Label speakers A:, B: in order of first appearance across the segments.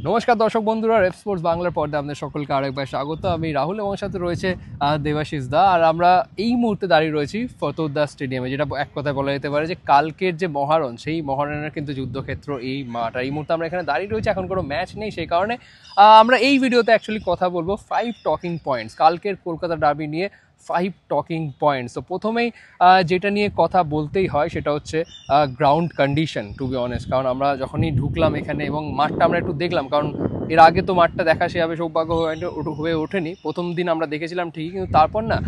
A: নমস্কার দর্শক বন্ধুরা, রেপ স্পোর্টস বাংলার পর্দায় আপনাদের সকলকে আরেকবার স্বাগত। আমি রাহুল এবং সাথে রয়েছে দেবাশিস দা। আর আমরা এই মুহূর্তে দাঁড়িয়ে রয়েছি ফতোদ্দা স্টেডিয়ামে, যেটা এক কথায় বলা যেতে পারে যে কালকের যে মহারণ, সেই মহারণের কিন্তু যুদ্ধক্ষেত্র এই মাঠ। আর এই মুহূর্তে আমরা এখানে দাঁড়িয়ে রয়েছি, এখন কোনো ম্যাচ নেই, সেই কারণে আমরা এই ভিডিওতে অ্যাকচুয়ালি কথা বলবো 5 টকিং পয়েন্টস কালকের কলকাতা ডার্বি নিয়ে। 5 টকিং পয়েন্টস। তো প্রথমেই যেটা নিয়ে কথা বলতেই হয় সেটা হচ্ছে ground condition, to be honest. কারণ আমরা যখনই ঢুকলাম এখানে এবং মাঠটা আমরা একটু দেখলাম, কারণ এর আগে তো মাঠটা দেখা সেভাবে সৌভাগ্য হয়ে ওঠেনি। প্রথম দিন আমরা দেখেছিলাম ঠিকই, কিন্তু তারপর না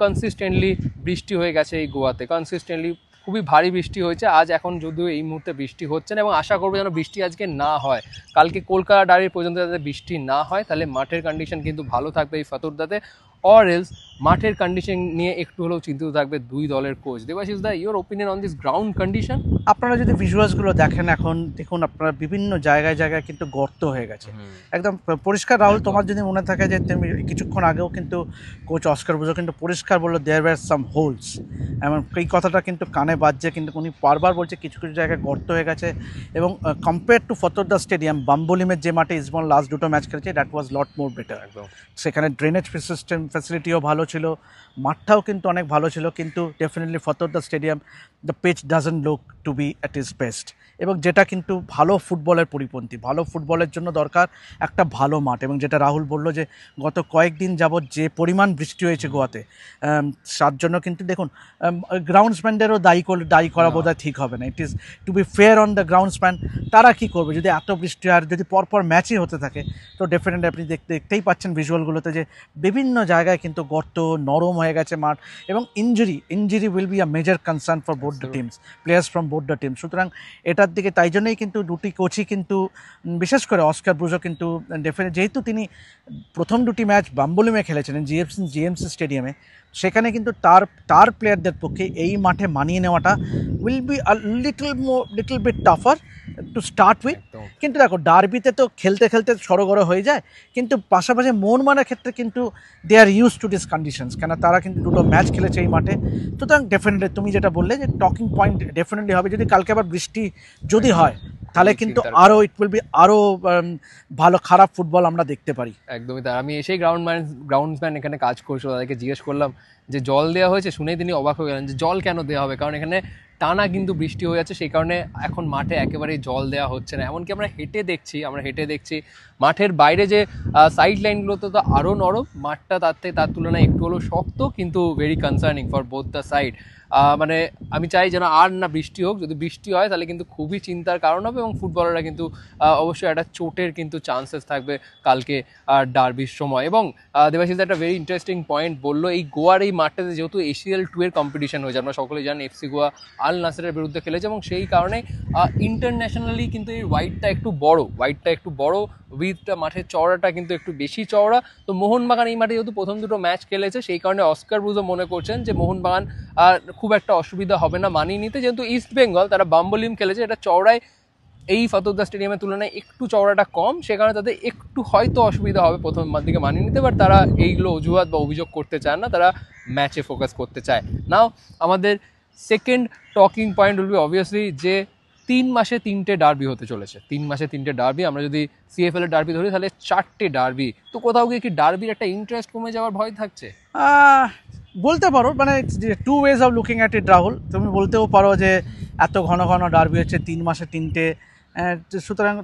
A: কনসিস্টেন্টলি বৃষ্টি হয়ে গেছে এই গোয়াতে। কনসিস্টেন্টলি খুবই ভারী বৃষ্টি হয়েছে। আজ এখন যদিও এই মুহূর্তে বৃষ্টি হচ্ছে না, এবং আশা করবো যেন বৃষ্টি আজকে না হয়। কালকে কলকাতা ডার্বি পর্যন্ত যাতে বৃষ্টি না হয়, তাহলে মাঠের কন্ডিশন কিন্তু ভালো থাকবে এই ফতোরদাতে। অর এলস মাঠের কন্ডিশন নিয়ে একটু হলেও চিন্তিত থাকবে দুই দলের coach. Debashis da, your opinion on this ground condition?
B: আপনারা যদি ভিজুয়ালসগুলো দেখেন, এখন দেখুন আপনারা বিভিন্ন জায়গায় জায়গায় কিন্তু গর্ত হয়ে গেছে, একদম পরিষ্কার। রাহুল, তোমার যদি মনে থাকে যে তুমি কিছুক্ষণ আগেও কিন্তু কোচ অস্কার বুজো কিন্তু পরিষ্কার বললো দেয়ার ওয়্যার সাম হোলস, এমন এই কথাটা কিন্তু কানে বাজছে, কিন্তু উনি বারবার বলছে কিছু কিছু জায়গায় গর্ত হয়ে গেছে। এবং কম্পেয়ার টু ফতোরদা স্টেডিয়াম, বাম্বলিমের যে মাঠে ইস্টবেঙ্গল লাস্ট দুটো ম্যাচ খেলেছে, that was lot more better. সেখানে ড্রেনেজ সিস্টেম ফ্যাসিলিটিও ভালো ছিল, মাঠটাও কিন্তু অনেক ভালো ছিল, কিন্তু definitely Fatorda stadium the pitch doesn't look to be at its best. এবং যেটা কিন্তু ভালো ফুটবলের পরিপন্থী, ভালো ফুটবলের জন্য দরকার একটা ভালো মাঠ। এবং যেটা রাহুল বললো যে গত কয়েকদিন যাবৎ যে পরিমাণ বৃষ্টি হয়েছে গোয়াতে, তার জন্য কিন্তু দেখুন গ্রাউন্ডসম্যানদেরও দায়ী করা বোধ হয় ঠিক হবে না। It is to be fair on the groundsman. তারা কী করবে যদি এত বৃষ্টি আর যদি পরপর ম্যাচই হতে থাকে? তো ডেফিনেটলি আপনি দেখতেই পাচ্ছেন ভিজুয়ালগুলোতে যে বিভিন্ন জায়গায় কিন্তু গর্ত, নরম হয়ে গেছে মাঠ। এবং injury will be a major concern for both the teams, players from both the team. সুতরাং এটার দিকে তাই জন্যই কিন্তু দুটি কোচই কিন্তু, বিশেষ করে অস্কার ব্রুজো কিন্তু ডেফিনেট, যেহেতু তিনি প্রথম দুটি ম্যাচ বাম্বলিমে খেলেছিলেন জিএমসি স্টেডিয়ামে, সেখানে কিন্তু তার প্লেয়ারদের পক্ষে এই মাঠে মানিয়ে নেওয়াটা will be a little bit tougher to start with. কিন্তু দেখো ডার্বিতে তো খেলতে খেলতে সরগর হয়ে যায়, কিন্তু পাশাপাশি মোহনবাগানের ক্ষেত্রে কিন্তু দে আর ইউজ টু দিস কন্ডিশনস, কেন তারা কিন্তু দুটো ম্যাচ খেলেছে এই মাঠে। সুতরাং ডেফিনেটলি তুমি যেটা বললে যে টকিং পয়েন্ট ডেফিনেটলি হবে, যদি কালকে আবার বৃষ্টি যদি হয়, তাহলে কিন্তু আরও ইট উইল বি আরও ভালো খারাপ ফুটবল আমরা দেখতে পারি।
A: একদমই তাই। আমি এসেই গ্রাউন্ডসম্যান এখানে কাজ করছিল, তাদেরকে জিজ্ঞেস করলাম যে জল দেওয়া হয়েছে, শুনেই তিনি অবাক হয়ে গেলেন যে জল কেন দেওয়া হবে, কারণ এখানে টানা কিন্তু বৃষ্টি হয়ে যাচ্ছে, সেই কারণে এখন মাঠে একেবারেই জল দেওয়া হচ্ছে না। এমনকি আমরা হেঁটে দেখছি মাঠের বাইরে যে সাইড লাইনগুলোতে তো আরও নরম, মাঠটা তার তুলনায় একটু হলেও শক্ত, কিন্তু very concerning for both the side. মানে আমি চাই যেন আর না বৃষ্টি হোক। যদি বৃষ্টি হয় তাহলে কিন্তু খুবই চিন্তার কারণ হবে, এবং ফুটবলাররা কিন্তু অবশ্যই একটা চোটের কিন্তু চান্সেস থাকবে কালকে ডার্বির সময়। এবং দেবাশিস একটা ভেরি ইন্টারেস্টিং পয়েন্ট বললো, এই গোয়ার এই মাঠটাতে যেহেতু ACL2 এর কম্পিটিশন হয়েছে, আমরা সকলেই জানি FC গোয়া আল নাসেরের বিরুদ্ধে খেলেছে, এবং সেই কারণে ইন্টারন্যাশনালি কিন্তু এই হোয়াইটটা একটু বড়, উইথটা মাঠের চওড়াটা কিন্তু একটু বেশি চওড়া। তো মোহনবাগান এই মাঠে যেহেতু প্রথম দুটো ম্যাচ খেলেছে, সেই কারণে অস্কার ব্রুজো মনে করছেন যে মোহনবাগান খুব একটা অসুবিধা হবে না মানিয়ে নিতে, যেহেতু ইস্টবেঙ্গল তারা বাম্বলিম খেলেছে, এটা চওড়ায় এই ফতোরদা স্টেডিয়ামের তুলনায় একটু চওড়াটা কম, সে কারণে তাদের একটু হয়তো অসুবিধা হবে প্রথম দিকে মানিয়ে নিতে। বাট তারা এইগুলো অজুহাত বা অভিযোগ করতে চান না, তারা ম্যাচে ফোকাস করতে চায়। নাও আমাদের second talking point will be obviously যে 3 মাসে 3টে ডার্বি হতে চলেছে। 3 মাসে 3টে ডার্বি, আমরা যদি CFL এর ডার্বি ধরি তাহলে 4টে ডার্বি। তো কোথাও গিয়ে কি ডার্বির একটা ইন্টারেস্ট কমে যাওয়ার ভয় থাকছে?
B: বলতে পারো, মানে two ways of looking at it Rahul. তুমি বলতেও পারো যে এত ঘন ঘন ডার্বি হচ্ছে, 3 মাসে 3টে, সুতরাং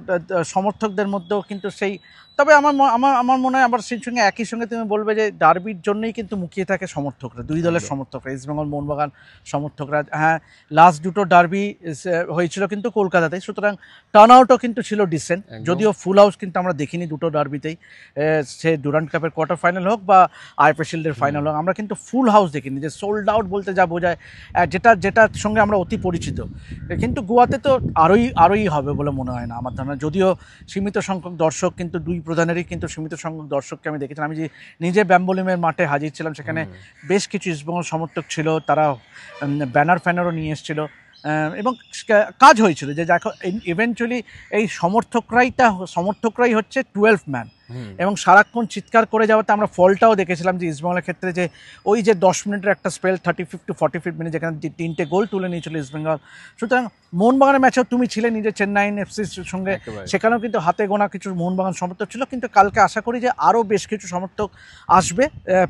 B: সমর্থকদের মধ্যেও কিন্তু সেই, তবে আমার মনে হয় আবার সেই সঙ্গে একই সঙ্গে তুমি বলবে যে ডার্বির জন্যই কিন্তু মুখিয়ে থাকে সমর্থকরা, দুই দলের সমর্থকরা, ইস্টবেঙ্গল মোহনবাগান সমর্থকরা। হ্যাঁ, লাস্ট দুটো ডার্বি হয়েছিল কিন্তু কলকাতাতেই, সুতরাং টার্ন আউটও কিন্তু ছিল ডিসেন্ট, যদিও ফুল হাউস কিন্তু আমরা দেখিনি দুটো ডার্বিতেই, সে ডুরান্ড কাপের কোয়ার্টার ফাইনাল হোক বা আইএফএ শিল্ডের ফাইনাল হোক, আমরা কিন্তু ফুল হাউস দেখিনি। যে সোল্ড আউট বলতে যা বোঝায়, যেটার সঙ্গে আমরা অতি পরিচিত, কিন্তু গোয়াতে তো আরোই হবে বলে মনে হয় না আমার ধারণা। যদিও সীমিত সংখ্যক দর্শক, কিন্তু দুই প্রধানেরই কিন্তু সীমিত সংখ্যক দর্শককে আমি দেখেছিলাম। আমি যে নিজে ব্যাম্বলিমের মাঠে হাজির ছিলাম, সেখানে বেশ কিছু ইস্টবেঙ্গল সমর্থক ছিল, তারা ব্যানার ফ্যানারও নিয়ে এসেছিল, এবং কাজ হয়েছিল যে দেখো ইভেনচুয়ালি এই সমর্থকরাই হচ্ছে 12 ম্যান। এবং সারাক্ষণ চিৎকার করে যাওয়াতে আমরা ফলটাও দেখেছিলাম যে ইস্টবেঙ্গলের ক্ষেত্রে, যে ওই যে 10 মিনিটের একটা স্পেল 35 to 45 মিনিট যেখানে 3টে গোল তুলে নিয়েছিল ইস্টবেঙ্গল। সুতরাং মোহনবাগানের ম্যাচেও তুমি ছিলে নিজে চেন্নাই এফসির সঙ্গে, সেখানেও কিন্তু হাতে গোনা কিছু মোহনবাগান সমর্থক ছিল, কিন্তু কালকে আশা করি যে আরও বেশ কিছু সমর্থক আসবে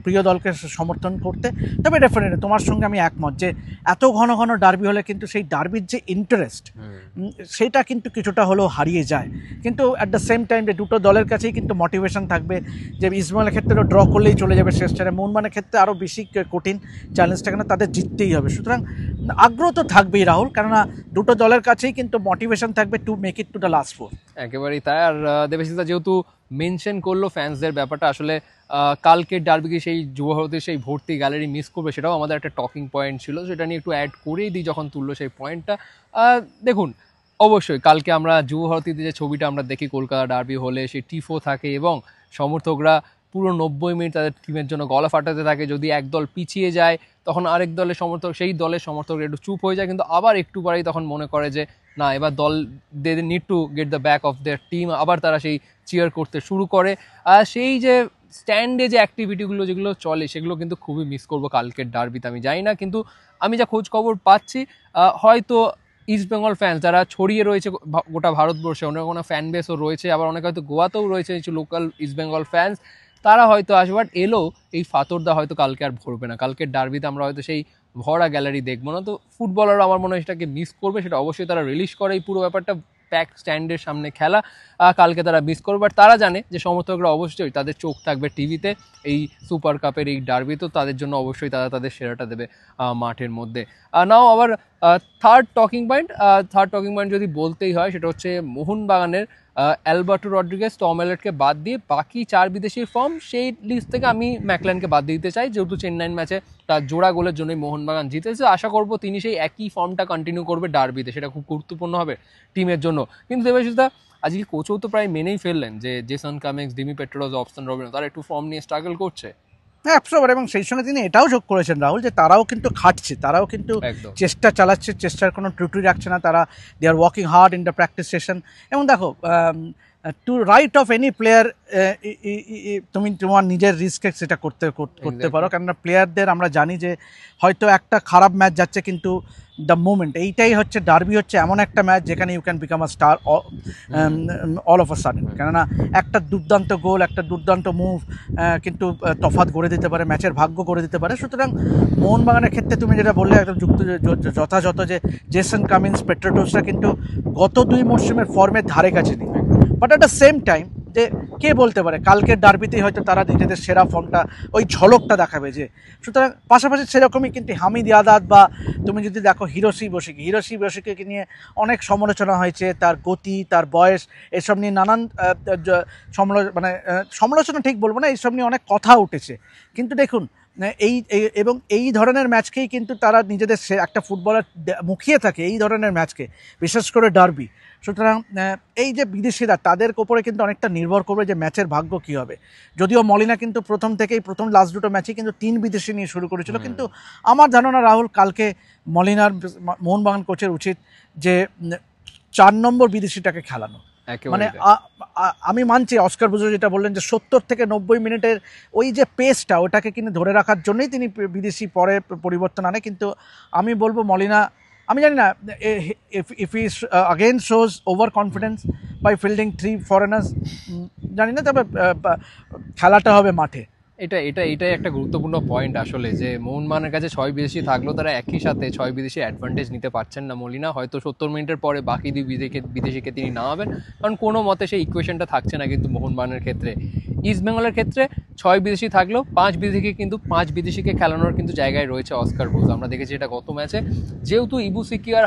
B: প্রিয় দলকে সমর্থন করতে। তবে ডেফিনেটলি তোমার সঙ্গে আমি একমত যে এত ঘন ঘন ডার্বি হলে কিন্তু সেই ডার্বির যে ইন্টারেস্ট সেটা কিন্তু কিছুটা হলেও হারিয়ে যায়। কিন্তু অ্যাট দ্য সেম টাইম যে দুটো দলের কাছেই কিন্তু মোটিভেশন থাকবে, যে ইস্টবেঙ্গলের ক্ষেত্রে ড্র করলেই চলে যাবে শেষ চারে, মোহনবাগানের ক্ষেত্রে আরও বেশি কঠিন চ্যালেঞ্জটা কেন তাদের জিততেই হবে। সুতরাং আগ্রহ তো থাকবেই রাহুল, কেননা দুটো দলের কাছেই কিন্তু মোটিভেশন থাকবে to make it to the last four.
A: একেবারেই তাই। আর দেবাশিসদা যেহেতু মেনশন করলো ফ্যান্সদের ব্যাপারটা, আসলে কালকের ডার্বিকে সেই যুব ভারতের সেই ভর্তি গ্যালারি মিস করবে, সেটাও আমাদের একটা টকিং পয়েন্ট ছিল, সেটা নিয়ে একটু অ্যাড করেই দিই যখন তুললো সেই পয়েন্টটা। দেখুন, অবশ্যই কালকে আমরা যুব ভারতীতে যে ছবিটা আমরা দেখি কলকাতা ডার্বি হলে, সেই টিফো থাকে এবং সমর্থকরা পুরো 90 মিনিট তাদের টিমের জন্য গলা ফাটাতে থাকে। যদি এক দল পিছিয়ে যায় তখন আরেক দলের সমর্থক, সেই দলের সমর্থকরা একটু চুপ হয়ে যায়, কিন্তু আবার একটু পরেই তখন মনে করে যে না, এবার দল they need to get the back of their team, আবার তারা সেই চিয়ার করতে শুরু করে। আর সেই যে স্ট্যান্ডে যে অ্যাক্টিভিটিগুলো যেগুলো চলে সেগুলো কিন্তু খুবই মিস করবো কালকের ডার্বিতে। আমি জানি না, কিন্তু আমি যা খোঁজ খবর পাচ্ছি হয়তো ইস্টবেঙ্গল ফ্যান্স যারা ছড়িয়ে রয়েছে গোটা ভারতবর্ষে, অনেক কোনো ফ্যান বেসও রয়েছে, আবার অনেক হয়তো গোয়াতেও রয়েছে কিছু লোকাল ইস্টবেঙ্গল ফ্যান্স, তারা হয়তো আসবে। বাট এলেও এই ফাতরদা হয়তো কালকে আর ভরবে না, কালকের ডার্বিতে আমরা হয়তো সেই ভরা গ্যালারি দেখবো না। তো ফুটবলাররা আমার মনে হয় সেটাকে মিস করবে, সেটা অবশ্যই তারা রিলিজ করে এই পুরো ব্যাপারটা, প্যাক স্ট্যান্ডের সামনে খেলা কালকে তারা মিস করবে। বাট তারা জানে যে সমর্থকরা অবশ্যই তাদের চোখ থাকবে টিভিতে এই সুপার কাপের এই ডার্বি, তো তাদের জন্য অবশ্যই তারা তাদের সেরাটা দেবে মাঠের মধ্যে। নাও আবার থার্ড টকিং পয়েন্ট যদি বলতেই হয়, সেটা হচ্ছে মোহনবাগানের অ্যালবার্টো রড্রিগেজ, টম এলেটকে বাদ দিয়ে বাকি 4 বিদেশির ফর্ম, সেই লিস্ট থেকে আমি ম্যাকল্যানকে বাদ দিতে চাই, যেহেতু চেন্নাই ম্যাচে তার জোড়া গোলের জন্যই মোহনবাগান জিতেছে। আশা করব তিনি সেই একই ফর্মটা কন্টিনিউ করবে ডার্বিতে, সেটা খুব গুরুত্বপূর্ণ হবে টিমের জন্য। কিন্তু দেবাশিসদা আজকে কোচও তো প্রায় মেনেই ফেললেন যে জেসন কামিংস, ডিমি পেট্রোস, অবস্থান রবিন তারা একটু ফর্ম নিয়ে স্ট্রাগল করছে।
B: হ্যাঁ, অ্যাবসলিউটলি। এবং সেই সঙ্গে তিনি এটাও যোগ করেছেন রাহুল, যে তারাও কিন্তু খাটছে, তারাও কিন্তু চেষ্টা চালাচ্ছে, চেষ্টার কোনো ত্রুটি রাখছে না তারা। They are working hard in the practice session. এবং দেখো, to write off any player, তুমি তোমার নিজের রিস্কে সেটা করতে পারো, কেননা প্লেয়ারদের আমরা জানি যে হয়তো একটা খারাপ ম্যাচ যাচ্ছে, কিন্তু দ্য মোমেন্ট, এইটাই হচ্ছে ডার্বি, হচ্ছে এমন একটা ম্যাচ যেখানে you can become a star all of a sudden. কেননা একটা দুর্দান্ত গোল, একটা দুর্দান্ত মুভ কিন্তু তফাৎ গড়ে দিতে পারে, ম্যাচের ভাগ্য করে দিতে পারে। সুতরাং মোহনবাগানের ক্ষেত্রে তুমি যেটা বললে একদম যথাযথ, যে জেসন কামিন্স, পেট্রোটোসরা কিন্তু গত 2 মরশুমের ফর্মের ধারে কাছে নেই। But at the same time, যে কে বলতে পারে কালকের ডার্বিতেই হয়তো তারা নিজেদের সেরা ফর্মটা, ওই ঝলকটা দেখাবে। যে সুতরাং পাশাপাশি সেরকমই কিন্তু হামিদ ইয়াদাদ, বা তুমি যদি দেখো হিরোশি বশিকে নিয়ে অনেক সমালোচনা হয়েছে, তার গতি, তার বয়স, এসব নিয়ে নানান সমালোচনা ঠিক বলবো না, এইসব নিয়ে অনেক কথা উঠেছে। কিন্তু দেখুন, এই ধরনের ম্যাচকেই কিন্তু তারা নিজেদের একটা ফুটবলার মুখিয়ে থাকে, এই ধরনের ম্যাচকে, বিশেষ করে ডার্বি। সুতরাং এই যে বিদেশিরা, তাদের ওপরে কিন্তু অনেকটা নির্ভর করবে যে ম্যাচের ভাগ্য কী হবে। যদিও মলিনা কিন্তু প্রথম লাস্ট দুটো ম্যাচে কিন্তু 3 বিদেশি নিয়ে শুরু করেছিল, কিন্তু আমার ধারণা রাহুল, কালকে মলিনার, মোহনবাগান কোচের উচিত যে 4 নম্বর বিদেশিটাকে খেলানো। মানে আমি মানছি অস্কার বুজো যেটা বললেন, যে 70 থেকে 90 মিনিটের ওই যে পেসটা, ওটাকে কিন্তু ধরে রাখার জন্যই তিনি বিদেশি পরে পরিবর্তন আনে। কিন্তু আমি বলবো মলিনা, আমি জানি না if he again shows over confidence by fielding 3 foreigners, জানি না, তবে খেলাটা হবে মাঠে।
A: এটাই একটা গুরুত্বপূর্ণ পয়েন্ট আসলে, যে মোহনবাগানের কাছে 6 বিদেশি থাকলেও তারা একই সাথে 6 বিদেশি অ্যাডভান্টেজ নিতে পারছেন না। মলিনা হয়তো 70 মিনিটের পরে বাকি 2 বিদেশিকে তিনি নামাবেন, কারণ কোনো মতে সেই ইকুয়েশনটা থাকছে না কিন্তু মোহনবাগানের ক্ষেত্রে। ইস্টবেঙ্গলের ক্ষেত্রে 6 বিদেশি থাকলেও 5 বিদেশিকে খেলানোর কিন্তু জায়গায় রয়েছে অস্কার বোজ। আমরা দেখেছি এটা গত ম্যাচে, যেহেতু ইবুসিকি আর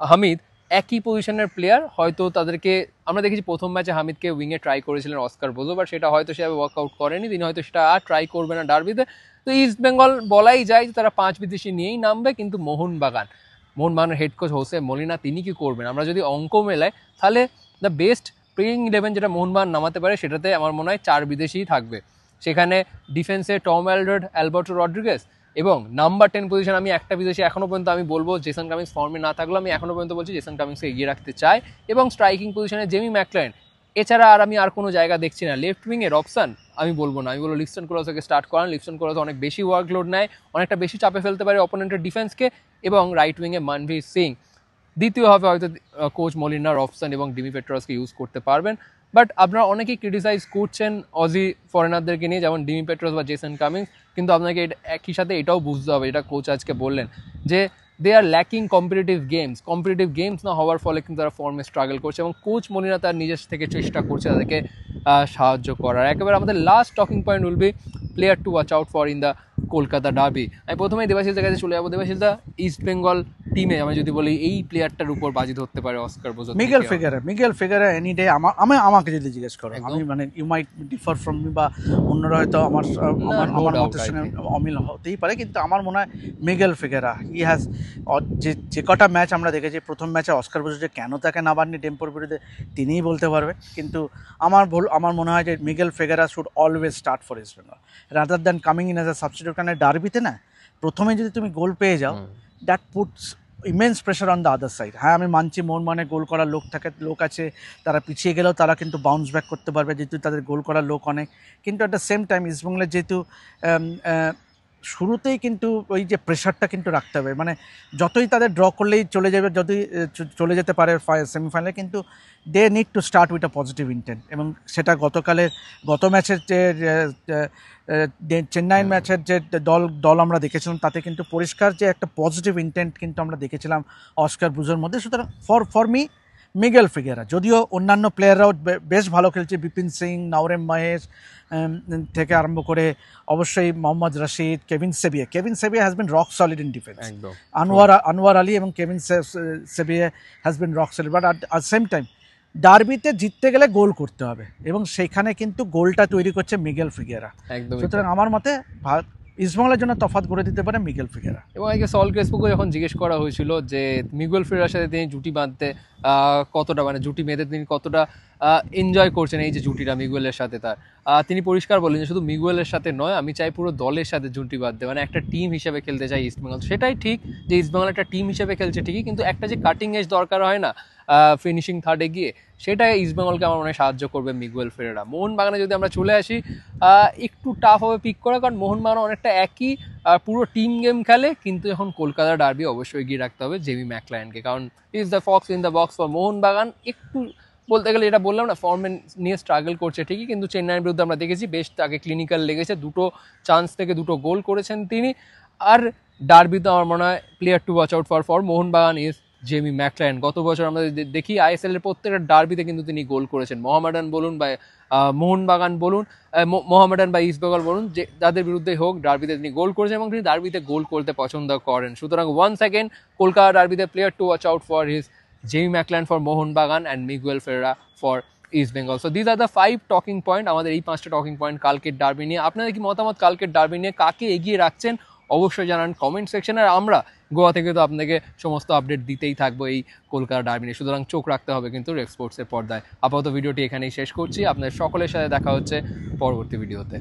A: হামিদ একই পজিশনের প্লেয়ার, হয়তো তাদেরকে আমরা দেখেছি প্রথম ম্যাচে হামিদকে উইংয়ে ট্রাই করেছিলেন অস্কার বোজো, বাট সেটা হয়তো সেভাবে ওয়ার্কআউট করেনি, তিনি হয়তো সেটা আর ট্রাই করবে না ডার্বিতে। তো ইস্টবেঙ্গল বলাই যায় যে তারা 5 বিদেশি নিয়েই নামবে, কিন্তু মোহনবাগানের হেড কোচ হোসে মলিনা তিনি কি করবেন? আমরা যদি অঙ্ক মেলাই, তাহলে দ্য বেস্ট প্লেইং 11 যেটা মোহনবাগান নামাতে পারে, সেটাতে আমার মনে হয় 4 বিদেশিই থাকবে। সেখানে ডিফেন্সে টম এলডার্ড, অ্যালবার্টো রড্রিগেজ, এবং নাম্বার 10 পজিশন আমি একটা বিদেশি এখনও পর্যন্ত আমি বলবো, জেসন কামিংস ফর্মে না থাকলেও আমি এখনও পর্যন্ত বলছি জেসন কামিংসকে এগিয়ে রাখতে চাই। এবং স্ট্রাইকিং পজিশনে জেমি ম্যাকলারেন, এছাড়া আমি আর কোনো জায়গা দেখছি না। লেফট উইংয়ের অপশান আমি বলবো না, আমি বলবো লিস্টন কোলাসকে স্টার্ট করান। লিস্টন কোলাস অনেক বেশি ওয়ার্কলোড নেয়, অনেকটা বেশি চাপে ফেলতে পারে অপোনেন্টের ডিফেন্সকে। এবং রাইট উইংয়ে মনভীর সিং। দ্বিতীয়ভাবে হয়তো কোচ মলিনার অপশান এবং ডিমি পেট্রসকে ইউজ করতে পারবেন। বাট আপনারা অনেকেই ক্রিটিসাইজ করছেন অজি ফরেনারদেরকে নিয়ে, যেমন ডিমি পেট্রস বা জেসন কামিন্স, কিন্তু আপনাকে একই সাথে এটাও বুঝতে হবে, এটা কোচ আজকে বললেন, যে দে আর ল্যাকিং কম্পিটিটিভ গেমস না হওয়ার ফলে কিন্তু তারা ফর্মে স্ট্রাগল করছে, এবং কোচ মলিনা তার নিজের থেকে চেষ্টা করছে তাদেরকে সাহায্য করার। একেবারে আমাদের last talking point will be player to watch out for in the Kolkata derby. আমি প্রথমেই দেবাশিসের কাছে চলে যাবো। দেবাশিসদা, ইস্ট বেঙ্গল টিমে আমি যদি বলি এই প্লেয়ারটার উপর বাজি ধরতে পারে Oscar Bruzon,
B: Miguel Figueira any day. আমাকে যদি জিজ্ঞেস করো, আমি মানে you might differ from me, বা অন্যরা হয়তো আমার মতের সঙ্গে অমিল হতেই পারে, কিন্তু আমার মনে হয় মিগেল ফিগারা হি হ্যাজ, যে কটা ম্যাচ আমরা দেখেছি, প্রথম ম্যাচে অস্কার বোজো যে কেন তাকে না বাননি ডেম্পোর বিরুদ্ধে তিনিই বলতে পারবেন, কিন্তু আমার মনে হয় যে Miguel Figueira should always start for East Bengal rather than coming in as a substitute. কারণ ডার্বিতে না প্রথমে যদি তুমি গোল পেয়ে যাও, that puts immense pressure on the other side. হ্যাঁ, আমি মানছি মোহনবাগানে গোল করার লোক আছে, তারা পিছিয়ে গেলেও তারা কিন্তু বাউন্স ব্যাক করতে পারবে, যেহেতু তাদের গোল করার লোক অনেক। কিন্তু অ্যাট দ্য সেম টাইম ইস্টবেঙ্গলের যেহেতু শুরুতেই কিন্তু ওই যে প্রেশারটা কিন্তু রাখতে হবে, মানে যতই তাদের ড্র করলেই চলে যেতে পারে সেমিফাইনালে, কিন্তু they need to start with a positive intent. এবং সেটা গত ম্যাচের যে চেন্নাই ম্যাচের যে দল আমরা দেখেছিলাম, তাতে কিন্তু পরিষ্কার যে একটা পজিটিভ ইন্টেন্ট কিন্তু আমরা দেখেছিলাম অস্কার ব্রুজোর মধ্যে। সুতরাং ফর মি মিগেল ফিগেরা, যদিও অন্যান্য প্লেয়াররাও বেশ ভালো খেলছে, বিপিন সিং, নওরেম মহেশ থেকে আরম্ভ করে অবশ্যই Mohammad Rashid, Kevin Sibille has been rock solid in defence. Anwar Ali এবং Kevin Sibille has been rock solid. But at same time ডার্বিতে জিততে গেলে গোল করতে হবে, এবং সেইখানে কিন্তু গোলটা তৈরি করছে মিগেল ফিগেরা। সুতরাং আমার মতে ইস্টবেঙ্গলের জন্য তফাৎ করে দিতে পারে মিগেল ফিগেরা।
A: এবং আজকে সল ক্রেসপোকে যখন জিজ্ঞেস করা হয়েছিল যে মিগুয়েল ফিগেরার সাথে তিনি জুটি বাঁধতে কতটা, মানে জুটি বেঁধে তিনি কতটা এনজয় করছেন এই যে জুটিটা মিগুয়েলের সাথে, তিনি পরিষ্কার বললেন যে শুধু মিগুয়েলের সাথে নয়, আমি চাই পুরো দলের সাথে জুটি বাঁধতে, মানে একটা টিম হিসেবে খেলতে চাই ইস্টবেঙ্গল। সেটাই ঠিক যে ইস্টবেঙ্গল একটা টিম হিসেবে খেলছে ঠিকই, কিন্তু একটা যে কাটিং এজ দরকার হয় না ফিনিশিং থার্ডে গিয়ে, সেটাই ইস্টবেঙ্গলকে আমার মনে হয় সাহায্য করবে মিগুয়েল ফেরেরা। মোহনবাগানে যদি আমরা চলে আসি, একটু টাফ হবে পিক করা, কারণ মোহনবাগান অনেকটা একই পুরো টিম গেম খেলে, কিন্তু এখন কলকাতা ডার্বি অবশ্যই এগিয়ে রাখতে হবে জেমি ম্যাকলায়নকে, কারণ is the Fox in the box for Mohun Bagan. একটু বলতে গেলে এটা বললাম না, ফর্মে নিয়ে স্ট্রাগল করছে ঠিকই, কিন্তু চেন্নাইয়ের বিরুদ্ধে আমরা দেখেছি বেশ তাকে ক্লিনিক্যাল লেগেছে, 2 চান্স থেকে 2 গোল করেছেন তিনি। আর ডার্বিতে আমার মনে হয় player to watch out for Mohun Bagan is Jamie Maclaren. গত বছর আমরা দেখি আইএসএল এর প্রত্যেকটা ডার্বিতে কিন্তু তিনি গোল করেছেন, মোহামেডান বলুন বা মোহনবাগান বলুন, মোহামেডান বা ইস্টবেঙ্গল বলুন, যে যাদের বিরুদ্ধে হোক ডার্বিতে তিনি গোল করেছেন, এবং তিনি ডার্বিতে গোল করতে পছন্দ করেন। সুতরাং ওয়ান সেকেন্ড কলকাতা ডার্বিতে player to watch out for his Jamie Maclaren for Mohun Bagan and Miguel Figueira for East Bengal. So this are the 5 talking point, আমাদের এই 5টা টকিং পয়েন্ট কালকের ডার্বি নিয়ে। আপনাদের কি মতামত কালকের ডার্বি নিয়ে? কাকে এগিয়ে রাখছেন অবশ্যই জানান কমেন্ট সেকশনে। আর আমরা গোয়া থেকে তো আপনাকে সমস্ত আপডেট দিতেই থাকবো এই কলকাতা ডার্বি নিয়ে, সুতরাং চোখ রাখতে হবে কিন্তু রেক্স স্পোর্টসের পর্দায়। আপাতত ভিডিওটি এখানেই শেষ করছি, আপনাদের সকলের সাথে দেখা হচ্ছে পরবর্তী ভিডিওতে।